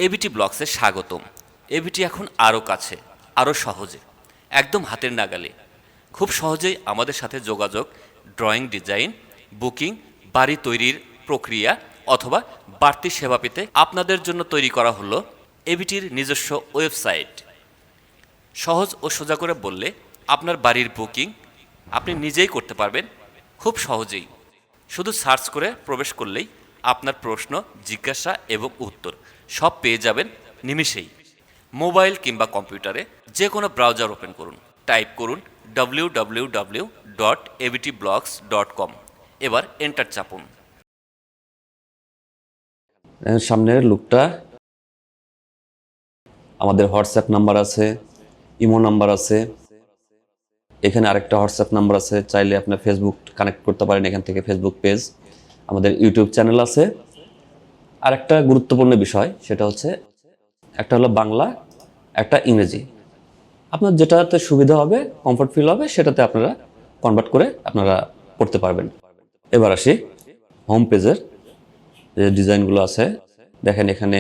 ABT ব্লগসে স্বাগতম। ABT এখন আরও কাছে, আরও সহজে, একদম হাতের নাগালে। খুব সহজেই আমাদের সাথে যোগাযোগ, ড্রয়িং ডিজাইন, বুকিং, বাড়ি তৈরির প্রক্রিয়া অথবা বাড়তি সেবা পেতে আপনাদের জন্য তৈরি করা হলো এবিটির নিজস্ব ওয়েবসাইট। সহজ ও সোজা করে বললে আপনার বাড়ির বুকিং আপনি নিজেই করতে পারবেন খুব সহজেই। শুধু সার্চ করে প্রবেশ করলেই আপনার প্রশ্ন, জিজ্ঞাসা এবং উত্তর সব পেয়ে যাবেন নিমিষেই। মোবাইল কিংবা কম্পিউটারে যে কোনো ব্রাউজার ওপেন করুন, টাইপ করুন www.abtblogs.com। এবার এন্টার চাপুন। সামনের লুকটা, আমাদের হোয়াটসঅ্যাপ নাম্বার আছে, ইমো নাম্বার আছে, এখানে আরেকটা হোয়াটসঅ্যাপ নাম্বার আছে, চাইলে আপনার ফেসবুক কানেক্ট করতে পারেন এখান থেকে, ফেসবুক পেজ, আমাদের ইউটিউব চ্যানেল আছে। আরেকটা গুরুত্বপূর্ণ বিষয় সেটা হচ্ছে, একটা হলো বাংলা, একটা ইংরেজি। আপনার যেটাতে সুবিধা হবে, কমফর্ট ফিল হবে, সেটাতে আপনারা কনভার্ট করে আপনারা পড়তে পারবেন। এবার আসি হোম পেজের যে ডিজাইনগুলো আছে। দেখেন এখানে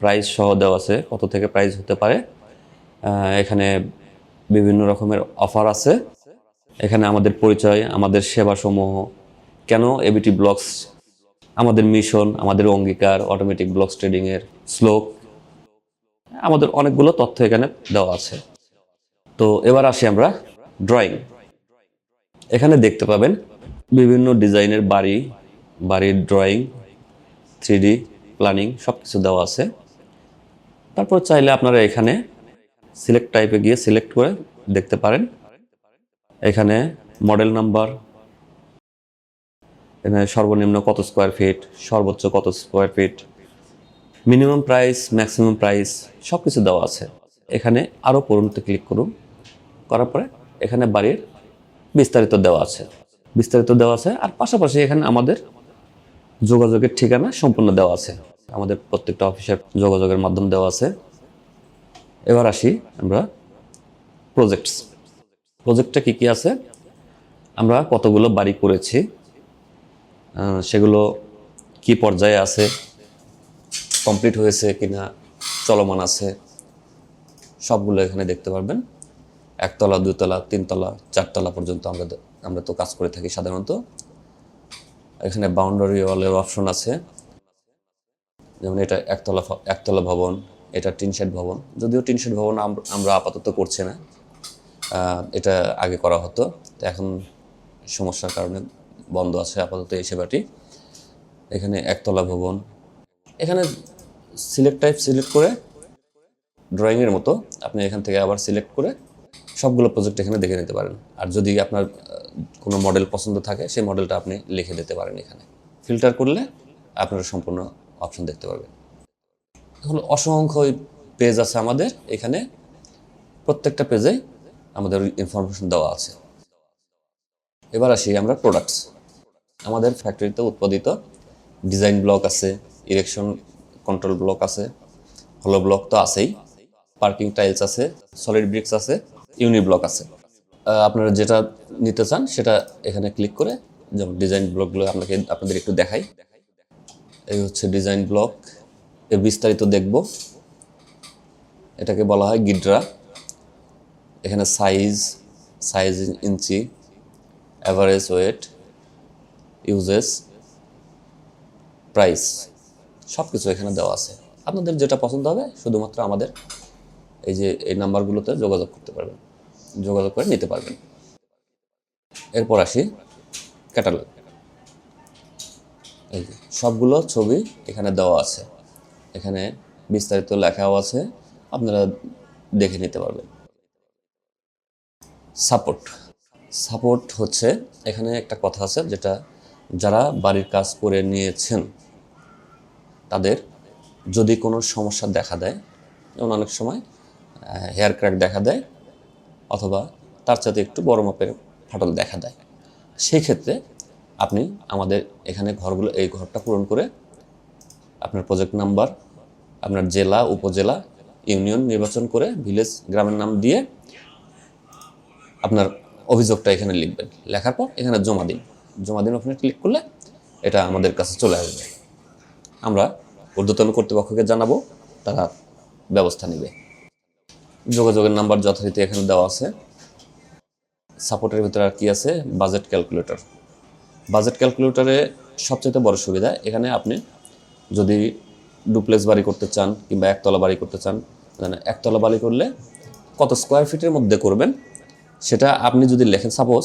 প্রাইস সহ দেওয়া আছে, কত থেকে প্রাইস হতে পারে। এখানে বিভিন্ন রকমের অফার আছে। এখানে আমাদের পরিচয়, আমাদের সেবাসমূহ, কেন এবিটি ব্লগস, আমাদের মিশন, আমাদের অঙ্গীকার, অটোমেটিক ব্লগস ট্রেডিংয়ের শ্লোক, আমাদের অনেকগুলো তথ্য এখানে দেওয়া আছে। তো এবার আসি আমরা ড্রয়িং। এখানে দেখতে পাবেন বিভিন্ন ডিজাইনের বাড়ির ড্রয়িং, 3D প্ল্যানিং সব কিছু দেওয়া আছে। তারপর চাইলে আপনারা এখানে সিলেক্ট টাইপে গিয়ে সিলেক্ট করে দেখতে পারেন। এখানে মডেল নাম্বার, এখানে সর্বনিম্ন কত স্কোয়ার ফিট, সর্বোচ্চ কত square feet, minimum price, maximum price সব কিছু দেওয়া আছে। এখানে আরও পড়ুনতে ক্লিক করুন, করার পরে এখানে বাড়ির বিস্তারিত দেওয়া আছে। আর পাশাপাশি এখানে আমাদের যোগাযোগের ঠিকানা সম্পূর্ণ দেওয়া আছে, আমাদের প্রত্যেকটা অফিসের যোগাযোগের মাধ্যম দেওয়া আছে। এবার আসি আমরা প্রজেক্টটা কি আছে, আমরা কতগুলো বাড়ি করেছি, সেগুলো কি পর্যায়ে আছে, কমপ্লিট হয়েছে কিনা, চলমান আছে, সবগুলো এখানে দেখতে পারবেন। 1 তলা, 2 তলা, 3 তলা, 4 তলা পর্যন্ত আমরা তো কাজ করে থাকি সাধারণত। এখানে বাউন্ডারি ওয়ালের অপশন আছে, যেমন এটা একতলা ভবন, এটা টিন শেড ভবন। যদিও টিন শেড ভবন আমরা আপাতত করছি না, এটা আগে করা হতো, তো এখন সমস্যার কারণে বন্ধ আছে আপাতত এই সেবাটি। এখানে একতলা ভবন, এখানে সিলেক্ট করে ড্রয়িংয়ের মতো আপনি এখান থেকে আবার সিলেক্ট করে সবগুলো প্রজেক্ট এখানে দেখে নিতে পারেন। আর যদি আপনার কোনো মডেল পছন্দ থাকে, সেই মডেলটা আপনি লিখে দিতে পারেন। এখানে ফিল্টার করলে আপনারা সম্পূর্ণ অপশন দেখতে পারবেন। এখন অসংখ্য পেজ আছে আমাদের এখানে, প্রত্যেকটা পেজে আমাদের ইনফরমেশন দেওয়া আছে। এবার আসি আমরা প্রোডাক্টস। আমাদের ফ্যাক্টরিতে উৎপাদিত ডিজাইন ব্লক আছে, ইরেকশন কন্ট্রোল ব্লক আছে, হলো ব্লক তো আছেই, পার্কিং টাইলস আছে, সলিড ব্রিক্স আছে, ইউনি ব্লক আছে। আপনারা যেটা নিতে চান সেটা এখানে ক্লিক করে, যেমন ডিজাইন ব্লকগুলো আপনাদের একটু দেখাই। এই হচ্ছে ডিজাইন ব্লক, এর বিস্তারিত দেখব। এটাকে বলা হয় গিডরা। এখানে সাইজ ইঞ্চি, অ্যাভারেজ ওয়েট, ইউজেস, প্রাইস সব কিছু এখানে দেওয়া আছে। আপনাদের যেটা পছন্দ হবে শুধুমাত্র আমাদের এই নাম্বারগুলোতে যোগাযোগ করে নিতে পারবেন। এরপর আসি ক্যাটালগ। এই যে সবগুলো ছবি এখানে দেওয়া আছে, এখানে বিস্তারিত লেখাও আছে, আপনারা দেখে নিতে পারবেন। সাপোর্ট হচ্ছে, এখানে একটা কথা আছে, যেটা যারা বাড়ির কাজ করে নিয়েছেন তাদের যদি কোনো সমস্যা দেখা দেয়, যেমন অনেক সময় হেয়ার ক্র্যাক দেখা দেয় অথবা তার সাথে একটু বড় মাপের ফাটল দেখা দেয়, সেই ক্ষেত্রে আপনি আমাদের এখানে এই ঘরটা পূরণ করে আপনার প্রজেক্ট নাম্বার, আপনার জেলা, উপজেলা, ইউনিয়ন নির্বাচন করে ভিলেজ, গ্রামের নাম দিয়ে আপনার অভিযোগটা এখানে লিখবেন। লেখার পর এখানে জমা দিন ওখানে ক্লিক করলে এটা আমাদের কাছে চলে আসবে। আমরা ঊর্ধ্বতন কর্তৃপক্ষকে জানাবো, তারা ব্যবস্থা নেবে। যোগাযোগের নাম্বার যথারীতি এখানে দেওয়া আছে। সাপোর্টের ভিতরে আর কি আছে, বাজেট ক্যালকুলেটর। বাজেট ক্যালকুলেটরে সবচেয়ে বড় সুবিধা, এখানে আপনি যদি ডুপ্লেক্স বাড়ি করতে চান কিংবা একতলা বাড়ি করতে চান, মানে একতলা বাড়ি করলে কত স্কোয়ার ফিটের মধ্যে করবেন সেটা আপনি যদি লেখেন, সাপোজ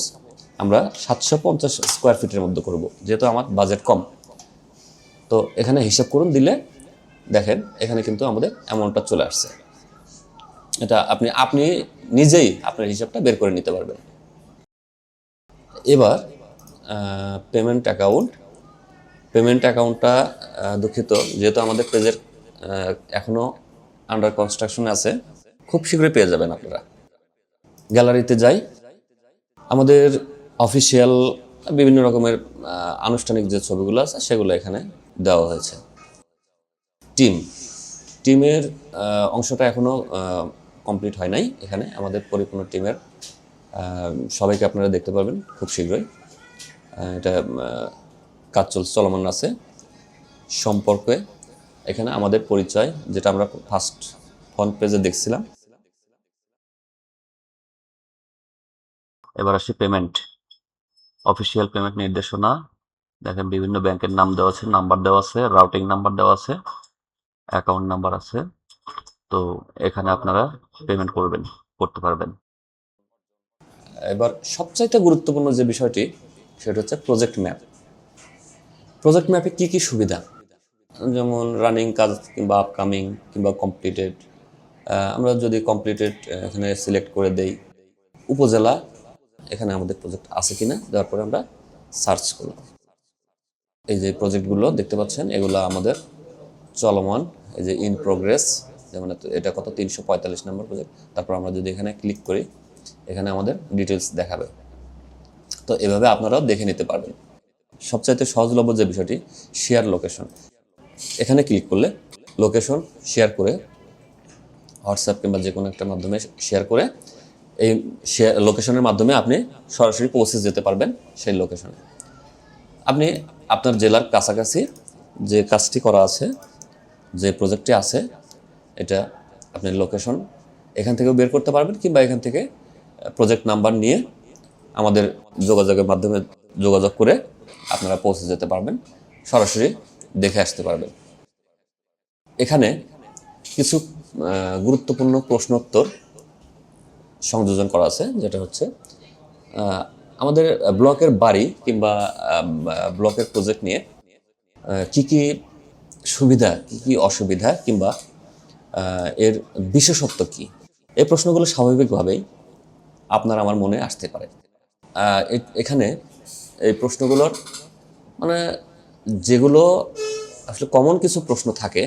আমরা 750 স্কোয়ার ফিটের মধ্যে করব, যেহেতু আমার বাজেট কম, তো এখানে হিসাব করুন, দিলে দেখেন এখানে কিন্তু আমাদের অ্যামাউন্টটা চলে আসছে। এটা আপনি নিজেই আপনার হিসাবটা বের করে নিতে পারবেন। এবার পেমেন্ট অ্যাকাউন্টটা দুঃখিত, যেহেতু আমাদের পেজের এখনও আন্ডার কনস্ট্রাকশনে আছে, খুব শীঘ্রই পেয়ে যাবেন আপনারা। গ্যালারিতে যাই, আমাদের অফিসিয়াল বিভিন্ন রকমের আনুষ্ঠানিক যে ছবিগুলো আছে সেগুলো এখানে দেওয়া হয়েছে। টিমের অংশটা এখনও কমপ্লিট হয় নাই। এখানে আমাদের পরিপূর্ণ টিমের সবাইকে আপনারা দেখতে পারবেন খুব শীঘ্রই। এটা কাজ চলমান আছে। সম্পর্কে এখানে আমাদের পরিচয়, যেটা আমরা ফার্স্ট ফ্রন্ট পেজে দেখছিলাম। এবার আসি পেমেন্ট, অফিসিয়াল পেমেন্ট নির্দেশনা। দেখেন বিভিন্ন ব্যাংকের নাম দেওয়া আছে, নাম্বার দেওয়া আছে, রাউটিং নাম্বার দেওয়া আছে, অ্যাকাউন্ট নাম্বার আছে। তো এখানে আপনারা পেমেন্ট করতে পারবেন। এবার সবচাইতে গুরুত্বপূর্ণ যে বিষয়টি, সেটা হচ্ছে প্রজেক্ট ম্যাপ। প্রজেক্ট ম্যাপে কি কি সুবিধা, যেমন রানিং কাজ কিংবা আপকামিং কিংবা কমপ্লিটেড। আমরা যদি কমপ্লিটেড এখানে সিলেক্ট করে দেই, উপজেলা এখানে আমাদের প্রজেক্ট আছে কিনা দেওয়ার পরে আমরা সার্চ করব। এই যে প্রজেক্টগুলো দেখতে পাচ্ছেন, এগুলো আমাদের চলমান, এই যে ইন প্রোগ্রেস, যেমন এটা কত 345 নম্বর প্রজেক্ট। তারপর আমরা যদি এখানে ক্লিক করি, এখানে আমাদের ডিটেলস দেখাবে। তো এভাবে আপনারাও দেখে নিতে পারবেন। সবচাইতে সহজলভ্য যে বিষয়টি, শেয়ার লোকেশন। এখানে ক্লিক করলে লোকেশন শেয়ার করে, হোয়াটসঅ্যাপ কিংবা যে কোনো একটা মাধ্যমে শেয়ার করে, এই লোকেশনের মাধ্যমে আপনি সরাসরি পৌঁছে যেতে পারবেন সেই লোকেশনে। আপনি আপনার জেলার কাছাকাছি যে কাজটি করা আছে, যে প্রজেক্টটি আছে, এটা আপনি লোকেশন এখান থেকেও বের করতে পারবেন, কিংবা এখান থেকে প্রজেক্ট নাম্বার নিয়ে আমাদের যোগাযোগের মাধ্যমে যোগাযোগ করে আপনারা পৌঁছে যেতে পারবেন, সরাসরি দেখে আসতে পারবেন। এখানে কিছু গুরুত্বপূর্ণ প্রশ্নোত্তর সংযোজন করা আছে, যেটা হচ্ছে আমাদের ব্লকের বাড়ি কিংবা ব্লকের প্রজেক্ট নিয়ে কি কি সুবিধা, কি কি অসুবিধা, কিংবা এর বিশেষত্ব কি, এই প্রশ্নগুলো স্বাভাবিকভাবেই আপনার আমার মনে আসতে পারে। এখানে এই প্রশ্নগুলোর মানে যেগুলো আসলে কমন কিছু প্রশ্ন থাকে,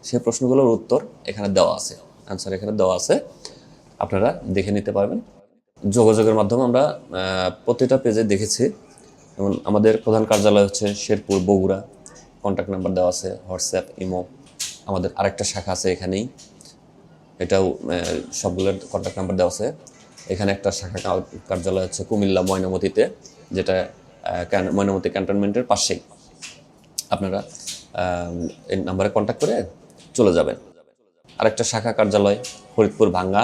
সেই প্রশ্নগুলোর উত্তর এখানে দেওয়া আছে, অ্যান্সার এখানে দেওয়া আছে, আপনারা দেখে নিতে পারবেন। যোগাযোগের মাধ্যমে আমরা প্রতিটা পেজে দেখেছি, যেমন আমাদের প্রধান কার্যালয় হচ্ছে শেরপুর, বগুড়া, কন্ট্যাক্ট নাম্বার দেওয়া আছে, হোয়াটসঅ্যাপ, ইমো। আমাদের আরেকটা শাখা আছে এখানেই, এটাও সবগুলোর কন্ট্যাক্ট নাম্বার দেওয়া আছে। এখানে একটা শাখা কার্যালয় হচ্ছে কুমিল্লা ময়নামতিতে, যেটা ময়নামতি ক্যান্টনমেন্টের পাশেই। আপনারা এই নাম্বারে কন্ট্যাক্ট করে চলে যাবেন। আরেকটা শাখা কার্যালয় ফরিদপুর ভাঙ্গা,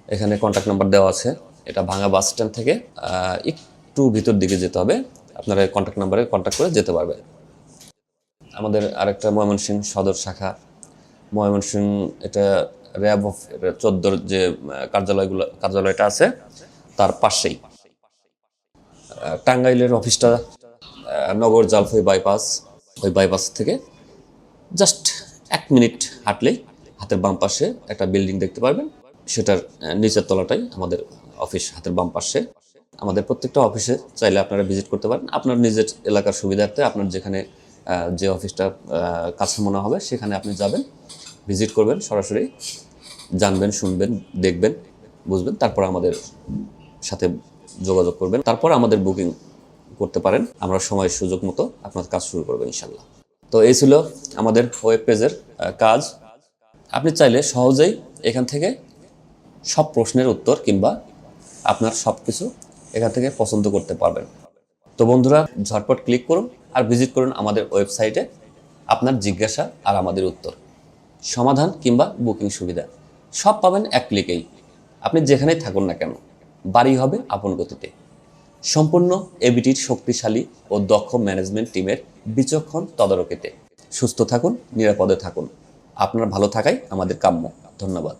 এখানে কন্ট্যাক্ট নাম্বার দেওয়া আছে। এটা ভাঙ্গা বাস স্ট্যান্ড থেকে একটু ভিতর দিকে যেতে হবে, আপনারা কন্ট্যাক্ট নাম্বারে কন্ট্যাক্ট করে যেতে পারবেন। আমাদের আরেকটা ময়মনসিংহ সদর শাখা, ময়মনসিংহ, এটা র্যাব অফ 14 যে কার্যালয়টা আছে তার পাশেই। টাঙ্গাইলের অফিসটা নগর জালফাই বাইপাস, ওই বাইপাস থেকে জাস্ট 1 মিনিট হাঁটলেই হাতের বাম পাশে একটা বিল্ডিং দেখতে পারবেন, সেটার নিচের তলাটাই আমাদের অফিস, হাতের বাম পাশে। আমাদের প্রত্যেকটা অফিসে চাইলে আপনারা ভিজিট করতে পারেন, আপনার নিজের এলাকার সুবিধার্থে। আপনার যেখানে যে অফিসটা কাছে মনে হবে সেখানে আপনি যাবেন, ভিজিট করবেন, সরাসরি জানবেন, শুনবেন, দেখবেন, বুঝবেন, তারপর আমাদের সাথে যোগাযোগ করবেন, তারপর আমাদের বুকিং করতে পারেন। আমরা সময় সুযোগ মতো আপনার কাজ শুরু করবেন ইনশাল্লাহ। তো এই ছিল আমাদের ওয়েব পেজের কাজ। আপনি চাইলে সহজেই এখান থেকে সব প্রশ্নের উত্তর কিংবা আপনার সব কিছু এখান থেকে পছন্দ করতে পারবেন। তো বন্ধুরা, ঝটপট ক্লিক করুন আর ভিজিট করুন আমাদের ওয়েবসাইটে, আপনার জিজ্ঞাসা আর আমাদের উত্তর। সমাধান কিংবা বুকিং সুবিধা সব পাবেন এক ক্লিকেই। আপনি যেখানেই থাকুন না কেন, বাড়ি হবে আপন গতিতে। সম্পূর্ণ এবিটির শক্তিশালী ও দক্ষ ম্যানেজমেন্ট টিমের বিচক্ষণ তদারকিতে। সুস্থ থাকুন, নিরাপদে থাকুন। আপনার ভালো থাকাই আমাদের কাম্য। ধন্যবাদ।